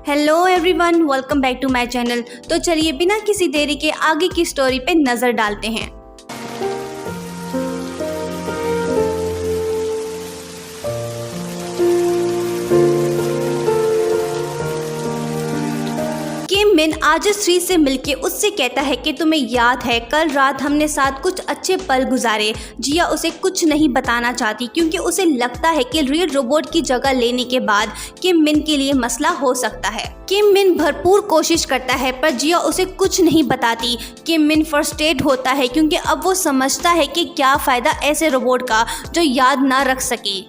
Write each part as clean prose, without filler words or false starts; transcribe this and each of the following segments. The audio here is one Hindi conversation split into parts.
Hello everyone, welcome back to my channel. तो चलिए बिना किसी देरी के आगे की स्टोरी पे नज़र डालते हैं। किम मिन आज श्री से मिलके उससे कहता है कि तुम्हें याद है कल रात हमने साथ कुछ अच्छे पल गुजारे। जिया उसे कुछ नहीं बताना चाहती क्योंकि उसे लगता है कि रियल रोबोट की जगह लेने के बाद किम मिन के लिए मसला हो सकता है। किम मिन भरपूर कोशिश करता है पर जिया उसे कुछ नहीं बताती। किम मिन फ्रस्ट्रेट होता है क्योंकि अब वो समझता है कि क्या फ़ायदा ऐसे रोबोट का जो याद ना रख सके।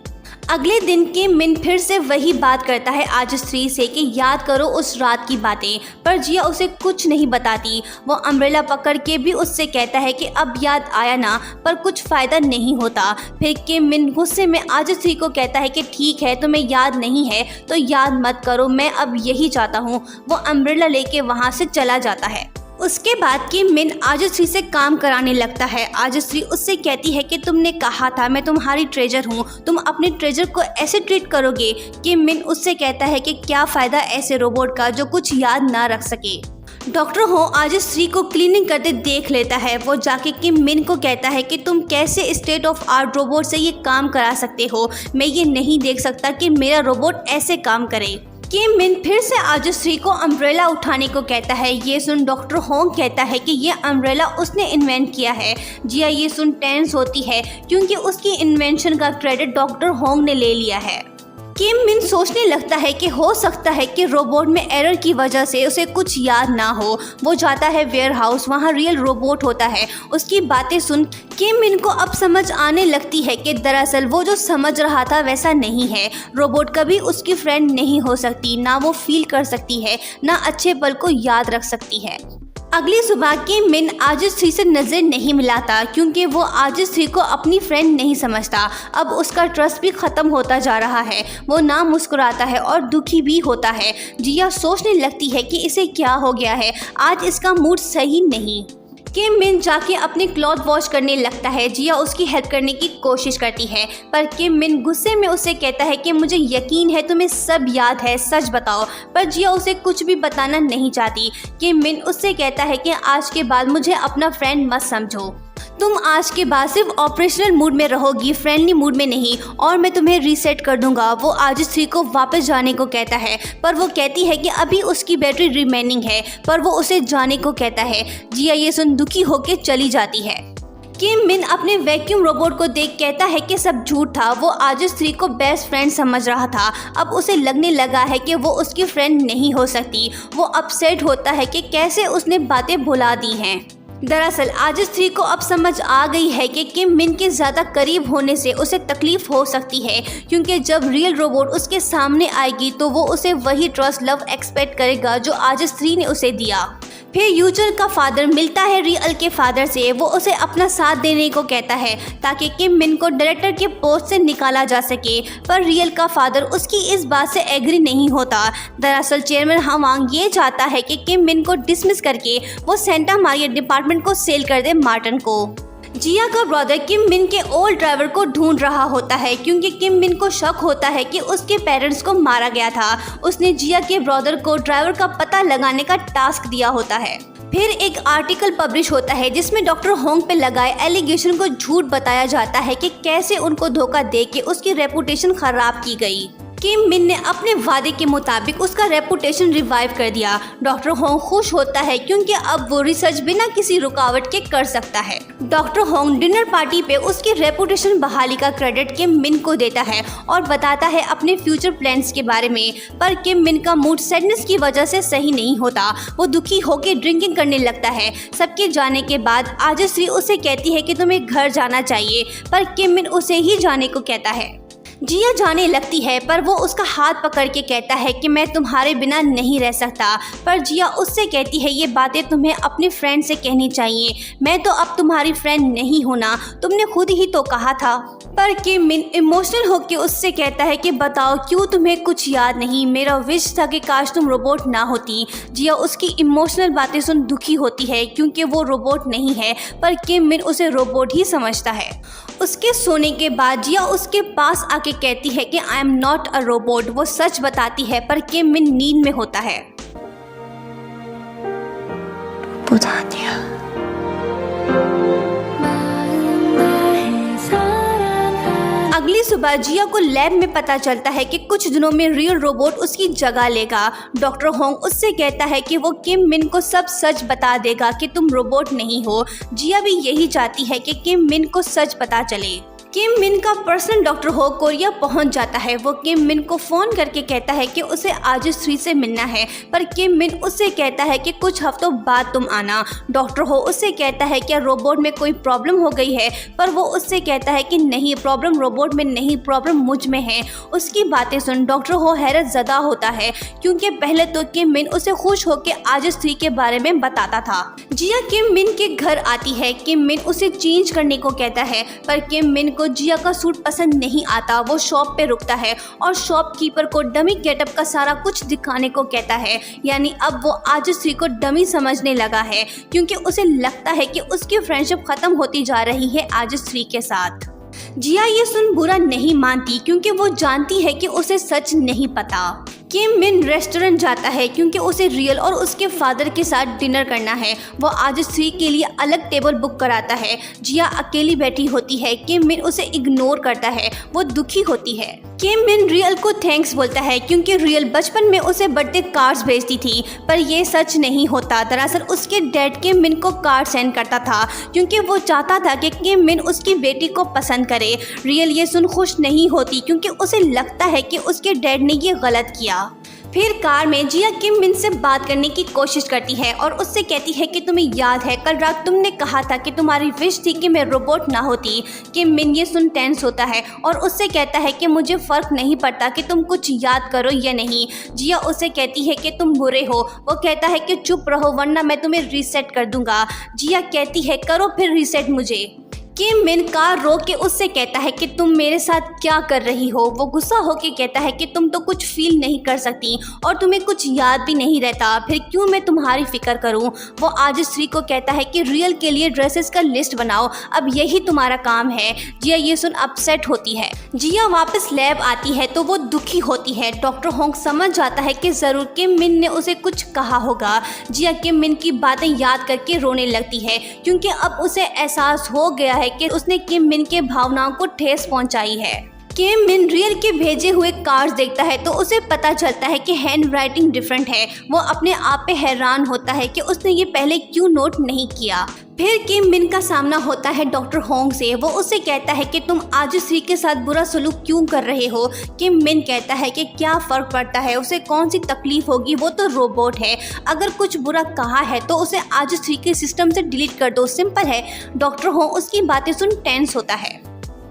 अगले दिन किम मिन फिर से वही बात करता है आज श्री से कि याद करो उस रात की बातें, पर जिया उसे कुछ नहीं बताती। वो अम्ब्रेला पकड़ के भी उससे कहता है कि अब याद आया ना, पर कुछ फ़ायदा नहीं होता। फिर किम मिन गुस्से में आज श्री को कहता है कि ठीक है, तुम्हें याद नहीं है तो याद मत करो, मैं अब यही चाहता हूँ। वो अम्ब्रेला लेके वहाँ से चला जाता है। उसके बाद किम मिन आजश्री से काम कराने लगता है। आजश्री उससे कहती है कि तुमने कहा था मैं तुम्हारी ट्रेजर हूँ, तुम अपने ट्रेजर को ऐसे ट्रीट करोगे। किम मिन उससे कहता है कि क्या फ़ायदा ऐसे रोबोट का जो कुछ याद ना रख सके। डॉक्टर हो आजश्री को क्लीनिंग करते देख लेता है। वो जाके किम मिन को कहता है कि तुम कैसे स्टेट ऑफ आर्ट रोबोट से ये काम करा सकते हो, मैं ये नहीं देख सकता कि मेरा रोबोट ऐसे काम करे। किम मिन फिर से आजश्री को अम्ब्रेला उठाने को कहता है। ये सुन डॉक्टर होंग कहता है कि ये अम्ब्रेला उसने इन्वेंट किया है। जिया ये सुन टेंस होती है क्योंकि उसकी इन्वेंशन का क्रेडिट डॉक्टर होंग ने ले लिया है। किम मिन सोचने लगता है कि हो सकता है कि रोबोट में एरर की वजह से उसे कुछ याद ना हो। वो जाता है वेयर हाउस, वहाँ रियल रोबोट होता है। उसकी बातें सुन किम मिन को अब समझ आने लगती है कि दरअसल वो जो समझ रहा था वैसा नहीं है। रोबोट कभी उसकी फ्रेंड नहीं हो सकती, ना वो फील कर सकती है, ना अच्छे पल को याद रख सकती है। अगली सुबह किम मिन आजश्री से नज़र नहीं मिलाता क्योंकि वो आजश्री को अपनी फ्रेंड नहीं समझता। अब उसका ट्रस्ट भी ख़त्म होता जा रहा है। वो ना मुस्कुराता है और दुखी भी होता है। जिया सोचने लगती है कि इसे क्या हो गया है, आज इसका मूड सही नहीं। किम मिन जाके अपने क्लॉथ वॉश करने लगता है। जिया उसकी हेल्प करने की कोशिश करती है पर किम मिन गुस्से में उसे कहता है कि मुझे यकीन है तुम्हें सब याद है, सच बताओ। पर जिया उसे कुछ भी बताना नहीं चाहती। किम मिन उससे कहता है कि आज के बाद मुझे अपना फ्रेंड मत समझो, तुम आज के बाद सिर्फ ऑपरेशनल मूड में रहोगी, फ्रेंडली मूड में नहीं, और मैं तुम्हें रीसेट कर दूंगा। वो आजश्री को वापस जाने को कहता है पर वो कहती है कि अभी उसकी बैटरी रिमेनिंग है, पर वो उसे जाने को कहता है। जिया ये सुन दुखी होकर चली जाती है। किम मिन अपने वैक्यूम रोबोट को देख कहता है कि सब झूठ था। वो आजश्री को बेस्ट फ्रेंड समझ रहा था। अब उसे लगने लगा है कि वो उसकी फ्रेंड नहीं हो सकती। वो अपसेट होता है कि कैसे उसने बातें भुला दी हैं। दरअसल आजश्री को अब समझ आ गई है कि किम मिन के ज़्यादा करीब होने से उसे तकलीफ हो सकती है क्योंकि जब रियल रोबोट उसके सामने आएगी तो वो उसे वही ट्रस्ट लव एक्सपेक्ट करेगा जो आजश्री ने उसे दिया। फिर यूजर का फादर मिलता है रियल के फादर से। वो उसे अपना साथ देने को कहता है ताकि किम मिन को डायरेक्टर के पोस्ट से निकाला जा सके, पर रियल का फादर उसकी इस बात से एग्री नहीं होता। दरअसल चेयरमैन हवांग ये चाहता है कि किम मिन को डिसमिस करके वो सेंटा मारिया डिपार्टमेंट को सेल कर दे मार्टिन को। जिया का ब्रदर किम मिन के ओल्ड ड्राइवर को ढूंढ रहा होता है क्योंकि किम मिन को शक होता है कि उसके पेरेंट्स को मारा गया था। उसने जिया के ब्रदर को ड्राइवर का पता लगाने का टास्क दिया होता है। फिर एक आर्टिकल पब्लिश होता है जिसमें डॉक्टर होंग पे लगाए एलिगेशन को झूठ बताया जाता है कि कैसे उनको धोखा दे के उसकी रेपुटेशन खराब की गई। किम मिन ने अपने वादे के मुताबिक उसका रेपुटेशन रिवाइव कर दिया। डॉक्टर होंग खुश होता है क्योंकि अब वो रिसर्च बिना किसी रुकावट के कर सकता है। डॉक्टर होंग डिनर पार्टी पे उसकी रेपुटेशन बहाली का क्रेडिट किम मिन को देता है और बताता है अपने फ्यूचर प्लान्स के बारे में, पर किम मिन का मूड सैडनेस की वजह से सही नहीं होता। वो दुखी होकर ड्रिंकिंग करने लगता है। सबके जाने के बाद आजश्री उसे कहती है कि तुम्हें घर जाना चाहिए, पर किम मिन उसे ही जाने को कहता है। जिया जाने लगती है पर वो उसका हाथ पकड़ के कहता है कि मैं तुम्हारे बिना नहीं रह सकता। पर जिया उससे कहती है ये बातें तुम्हें अपने फ्रेंड से कहनी चाहिए, मैं तो अब तुम्हारी फ्रेंड नहीं हूँ ना, तुमने खुद ही तो कहा था। पर किम मिन इमोशनल होकर उससे कहता है कि बताओ क्यों तुम्हें कुछ याद नहीं, मेरा विश था कि काश तुम रोबोट ना होती। जिया उसकी इमोशनल बातें सुन दुखी होती है क्योंकि वो रोबोट नहीं है, पर किम मिन उसे रोबोट ही समझता है। उसके सोने के बाद जिया उसके पास आके कहती है कि I am not a robot. वो सच बताती है पर किम मिन नींद में होता है। अगली सुबह जिया को लैब में पता चलता है कि कुछ दिनों में रियल रोबोट उसकी जगह लेगा। डॉक्टर होंग उससे कहता है कि वो किम मिन को सब सच बता देगा कि तुम रोबोट नहीं हो। जिया भी यही चाहती है कि किम मिन को सच पता चले। किम मिन का पर्सनल डॉक्टर हो कोरिया पहुंच जाता है। वो किम मिन को फ़ोन करके कहता है कि उसे आज 3 से मिलना है, पर किम मिन उससे कहता है कि कुछ हफ्तों बाद तुम आना। डॉक्टर हो उससे कहता है क्या रोबोट में कोई प्रॉब्लम हो गई है, पर वो उससे कहता है कि नहीं, प्रॉब्लम रोबोट में नहीं, प्रॉब्लम मुझ में है। उसकी बातें सुन डॉक्टर हो हैरत ज़दा होता है, क्योंकि पहले तो किम मिन उसे खुश होकर आज 3 के बारे में बताता था। जिया किम मिन के घर आती है। किम मिन उसे चेंज करने को कहता है, पर किम मिन को जिया का सूट पसंद नहीं आता। वो शॉप पे रुकता है और शॉपकीपर को डमी गेटअप का सारा कुछ दिखाने को कहता है। यानी अब वो आज 3 को डमी समझने लगा है, क्योंकि उसे लगता है कि उसकी फ्रेंडशिप खत्म होती जा रही है आज 3 के साथ। जिया ये सुन बुरा नहीं मानती, क्योंकि वो जानती है कि उसे सच नहीं पता। किम मिन रेस्टोरेंट जाता है क्योंकि उसे रियल और उसके फादर के साथ डिनर करना है। वो आज 3 के लिए अलग टेबल बुक कराता है। जिया अकेली बैठी होती है। किम मिन उसे इग्नोर करता है। वो दुखी होती है। किम मिन रियल को थैंक्स बोलता है, क्योंकि रियल बचपन में उसे बर्थडे कार्ड्स भेजती थी, पर ये सच नहीं होता। दरअसल उसके डैड किम मिन को कार्ड सेंड करता था, क्योंकि वो चाहता था कि किम मिन उसकी बेटी को पसंद करे। रियल ये सुन खुश नहीं होती, क्योंकि उसे लगता है कि उसके डैड ने ये गलत किया। फिर कार में जिया किम मिन से बात करने की कोशिश करती है और उससे कहती है कि तुम्हें याद है कल रात तुमने कहा था कि तुम्हारी विश थी कि मैं रोबोट ना होती। किम मिन ये सुन टेंस होता है और उससे कहता है कि मुझे फर्क नहीं पड़ता कि तुम कुछ याद करो या नहीं। जिया उसे कहती है कि तुम बुरे हो। वो कहता है कि चुप रहो वरना मैं तुम्हें रीसेट कर दूंगा। जिया कहती है करो फिर रीसेट मुझे। किम मिन कार रोक के उससे कहता है कि तुम मेरे साथ क्या कर रही हो। वो गुस्सा होके कहता है कि तुम तो कुछ फील नहीं कर सकती और तुम्हें कुछ याद भी नहीं रहता, फिर क्यों मैं तुम्हारी फिक्र करूं। वो आज 3 को कहता है कि रियल के लिए ड्रेसेस का लिस्ट बनाओ, अब यही तुम्हारा काम है। जिया ये सुन अपसेट होती है। जिया वापस लैब आती है तो वो दुखी होती है। डॉक्टर होंग समझ जाता है कि ज़रूर किम मिन ने उसे कुछ कहा होगा। जिया किम मिन की बातें याद करके रोने लगती है, क्योंकि अब उसे एहसास हो गया है कि उसने किम मिन के भावनाओं को ठेस पहुंचाई है। किम मिन रियल के भेजे हुए कार्ड्स देखता है तो उसे पता चलता है कि हैंड राइटिंग डिफरेंट है। वो अपने आप पे हैरान होता है कि उसने ये पहले क्यों नोट नहीं किया। फिर किम मिन का सामना होता है डॉक्टर होंग से। वो उससे कहता है कि तुम आज 3 के साथ बुरा सलूक क्यों कर रहे हो। किम मिन कहता है कि क्या फ़र्क पड़ता है, उसे कौन सी तकलीफ होगी, वो तो रोबोट है। अगर कुछ बुरा कहा है तो उसे आज 3 के सिस्टम से डिलीट कर दो, सिंपल है। डॉक्टर होंग उसकी बातें सुन टेंस होता है।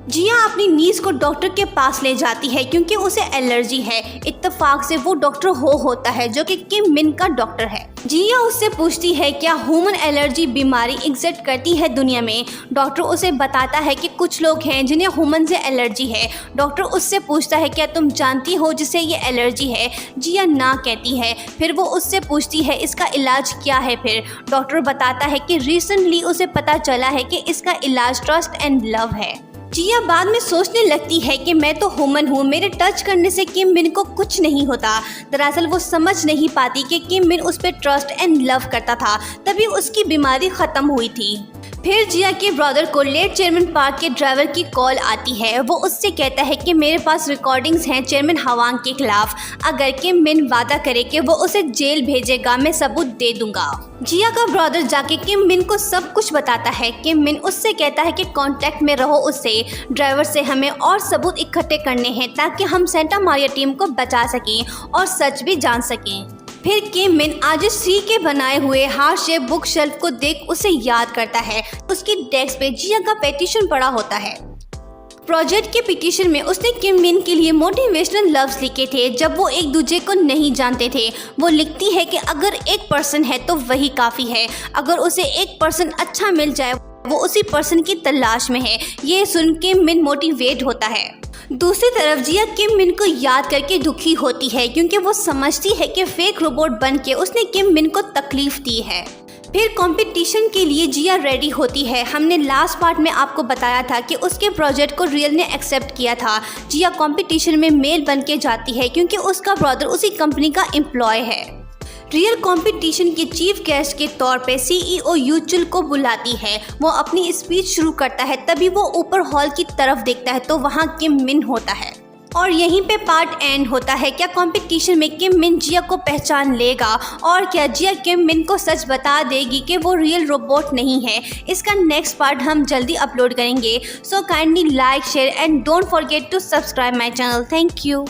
जिया अपनी नीस को डॉक्टर के पास ले जाती है क्योंकि उसे एलर्जी है। इत्तेफाक से वो डॉक्टर होता है जो कि किम मिन का डॉक्टर है। जिया उससे पूछती है क्या ह्यूमन एलर्जी बीमारी एग्जिस्ट करती है दुनिया में। डॉक्टर उसे बताता है कि कुछ लोग हैं जिन्हें ह्यूमन से एलर्जी है। डॉक्टर उससे पूछता है क्या तुम जानती हो जिसे ये एलर्जी है। जिया ना कहती है। फिर वो उससे पूछती है इसका इलाज क्या है। फिर डॉक्टर बताता है कि रिसेंटली उसे पता चला है कि इसका इलाज ट्रस्ट एंड लव है। जिया बाद में सोचने लगती है कि मैं तो ह्यूमन हूँ, मेरे टच करने से किम मिन को कुछ नहीं होता। दरअसल वो समझ नहीं पाती कि किम मिन उस पर ट्रस्ट एंड लव करता था, तभी उसकी बीमारी ख़त्म हुई थी। फिर जिया के ब्रदर को लेट चेयरमैन पार्क के ड्राइवर की कॉल आती है। वो उससे कहता है कि मेरे पास रिकॉर्डिंग्स हैं चेयरमैन हवांग के खिलाफ। अगर किम मिन वादा करे कि वो उसे जेल भेजेगा, मैं सबूत दे दूंगा। जिया का ब्रदर जाके किम मिन को सब कुछ बताता है। किम मिन उससे कहता है कि कांटेक्ट में रहो उससे। ड्राइवर से हमें और सबूत इकट्ठे करने हैं ताकि हम सेंटा मारिया टीम को बचा सकें और सच भी जान सकें। फिर किम मिन आज 3 के बनाए हुए हार्ट शेप बुक शेल्फ को देख उसे याद करता है। उसकी डेस्क पे जिया का पेटिशन पड़ा होता है। प्रोजेक्ट के पिटीशन में उसने किम मिन के लिए मोटिवेशनल लफ्ज़ लिखे थे जब वो एक दूसरे को नहीं जानते थे। वो लिखती है कि अगर एक पर्सन है तो वही काफ़ी है। अगर उसे एक पर्सन अच्छा मिल जाए वो उसी पर्सन की तलाश में है। ये सुन किम मिन मोटिवेट होता है। दूसरी तरफ जिया किम मिन को याद करके दुखी होती है क्योंकि वो समझती है कि फेक रोबोट बन के उसने किम मिन को तकलीफ दी है। फिर कंपटीशन के लिए जिया रेडी होती है। हमने लास्ट पार्ट में आपको बताया था कि उसके प्रोजेक्ट को रियल ने एक्सेप्ट किया था। जिया कंपटीशन में मेल बन के जाती है क्योंकि उसका ब्रदर उसी कंपनी का एम्प्लॉय है। रियल कंपटीशन के चीफ गेस्ट के तौर पे CEO यूचुल को बुलाती है। वो अपनी स्पीच शुरू करता है, तभी वो ऊपर हॉल की तरफ देखता है तो वहाँ किम मिन होता है और यहीं पे पार्ट एंड होता है। क्या कंपटीशन में किम मिन जिया को पहचान लेगा और क्या जिया किम मिन को सच बता देगी कि वो रियल रोबोट नहीं है? इसका नेक्स्ट पार्ट हम जल्दी अपलोड करेंगे। So kindly like, share and don't forget to subscribe my channel. Thank you.